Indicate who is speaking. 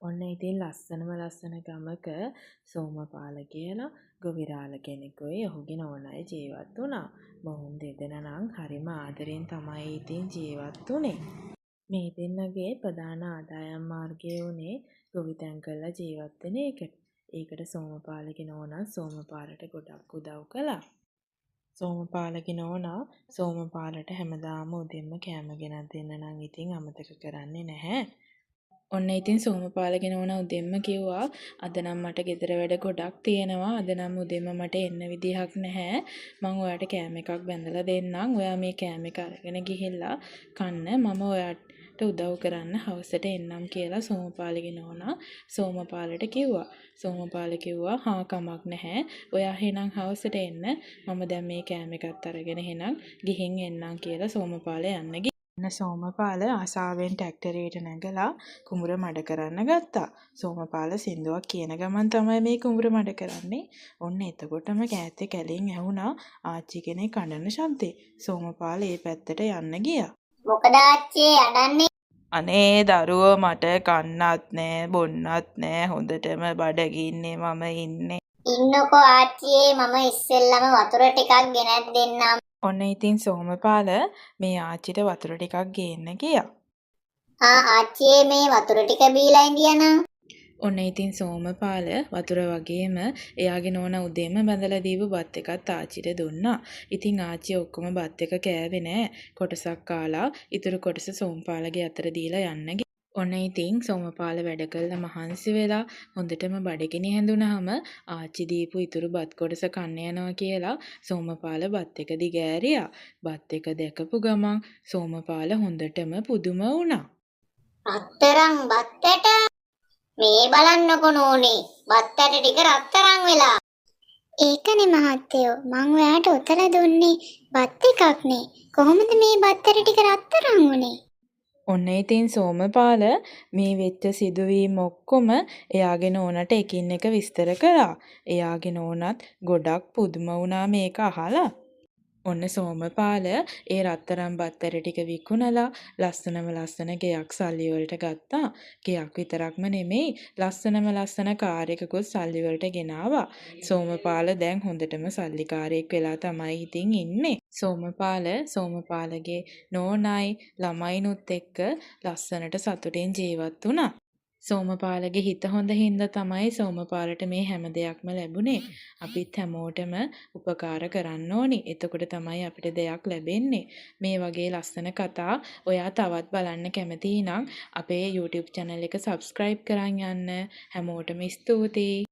Speaker 1: ඔන්න ඉතින් ලස්සන ගමක සෝමපාල කියලා ගොවිරාළ කෙනෙකුයි ඔහුගේ නෝනයි ජීවත් වුණා. මොවුන් දෙදෙනා නම් හරිම ආදරෙන් තමයි ඉතින් ජීවත් වුනේ. මේ දෙන්නගේ ප්‍රධාන ආදායම් මාර්ගය වුණේ ගොවිතැන් කරලා ජීවත් වෙන එකට. ඒකට සෝමපාලගේ නෝනා සෝමපාලට ගොඩක් උදව් කළා. සෝමපාලගේ නෝනා සෝමපාලට හැමදාම උදෙන්ම කෑම ගෙනත් දෙන්න නම් ඉතින් අමතක කරන්නේ නැහැ. ඔන්න ඉතින් සෝමපාලගේ නෝනා උදෙන්ම කිව්වා අද නම් මට ගෙදර වැඩ ගොඩක් තියෙනවා. අද නම් උදෙන්ම මට එන්න විදිහක් නැහැ. මම ඔයාට කෑම එකක් බැඳලා දෙන්නම්. ඔයා මේ කෑම එක අරගෙන ගිහිල්ලා කන්න. මම ඔයාට උදව් කරන්න හවසට එන්නම් කියලා සෝමපාලගේ නෝනා සෝමපාලට කිව්වා. සෝමපාල කිව්වා හා කමක් නැහැ. ඔයා එහෙනම් හවසට එන්න. මම දැන් මේ කෑම එකත් අරගෙන එහෙනම් ගිහින් එන්නම් කියලා සෝමපාල යන්න සෝමපාල ආසාවෙන් ට්‍රැක්ටරේට නැගලා කුඹුර මඩ කරන්න ගත්තා. සෝමපාල සින්දුවක් කියන ගමන් තමයි මේ කුඹුර මඩ කරන්නේ. ඔන්න එතකොටම කෑත්තේ කැලෙන් ඇහුණා ආච්චි කෙනෙක් අඬන ශබ්දේ. සෝමපාල ඒ පැත්තට යන්න ගියා.
Speaker 2: මොකද ආච්චී අඬන්නේ?
Speaker 1: අනේ දරුවෝ මට කන්නත් නෑ බොන්නත් නෑ හොඳටම බඩගින්නේ මම ඉන්නේ.
Speaker 2: ඉන්නකෝ ආච්චියේ මම ඉස්සෙල්ලම වතුර ටිකක් ගෙනත් දෙන්නම්.
Speaker 1: ඔන්න ඉතින් සෝමපාල මේ ආච්චිට වතුර ටිකක් ගේන්න ගියා.
Speaker 2: ආච්චියේ මේ වතුර ටික බීලා ඉඳියනම්.
Speaker 1: ඔන්න ඉතින් සෝමපාල වතුර වගේම එයාගේ නෝනා උදේම බඳලා දීපු බත් එකත් ආච්චිට දුන්නා. ඉතින් ආච්චි ඔක්කොම බත් එක කෑවේ නෑ. කොටසක් කාලා ඉතුරු කොටස සෝමපාලගේ අතට දීලා යන්න ඔන්න ඉතින් සෝමපාල වැඩ කළා මහන්සි වෙලා හොඳටම බඩගිනි හැදුනහම ආච්චි දීපු ඉතුරු බත් කොටස කන්න යනවා කියලා සෝමපාල බත් එක දිගෑරියා. බත් එක දැකපු ගමන් සෝමපාල හොඳටම පුදුම වුණා.
Speaker 2: රත්තරන් බත්තට මේ බලන්නකො නෝනේ බත් ඇට ටික රත්තරන් වෙලා. ඒකනේ මහත්තයෝ මං ඔයාට උතලා දුන්නේ බත් එකක්නේ. කොහොමද මේ බත් ඇට ටික රත්තරන් වුනේ?
Speaker 1: ඔන්න ඉතින් සෝමපාල මේ වෙච්ච සිදුවීම් ඔක්කොම එයාගේ නෝනට එකින් එක විස්තර කළා. එයාගේ නෝනත් ගොඩක් පුදුම වුණා මේක අහලා. ඔන්න සෝමපාල ඒ රත්තරන් බත් ඇට ටික විකුණලා ලස්සන ගෙයක් සල්ලි වලට ගත්තා. ගෙයක් විතරක්ම නෙමෙයි ලස්සන කාර් එකකුත් සල්ලි වලට ගෙනාවා. සෝමපාල දැන් හොඳටම සල්ලිකාරයෙක් වෙලා තමයි ඉතින් ඉන්නේ. සෝමපාලගේ නෝනායි ළමයිනුත් එක්ක ලස්සනට සතුටින් ජීවත් වුණා. සෝමපාලගේ හිත හොඳ හින්දා තමයි සෝමපාලට මේ හැම දෙයක්ම ලැබුණේ. අපිත් හැමෝටම උපකාර කරන්න ඕනි. එතකොට තමයි අපිට දෙයක් ලැබෙන්නේ. මේ වගේ ලස්සන කතා ඔයා තවත් බලන්න කැමති නම් අපේ YouTube channel එක subscribe කරන් යන්න. හැමෝටම ස්තුතියි.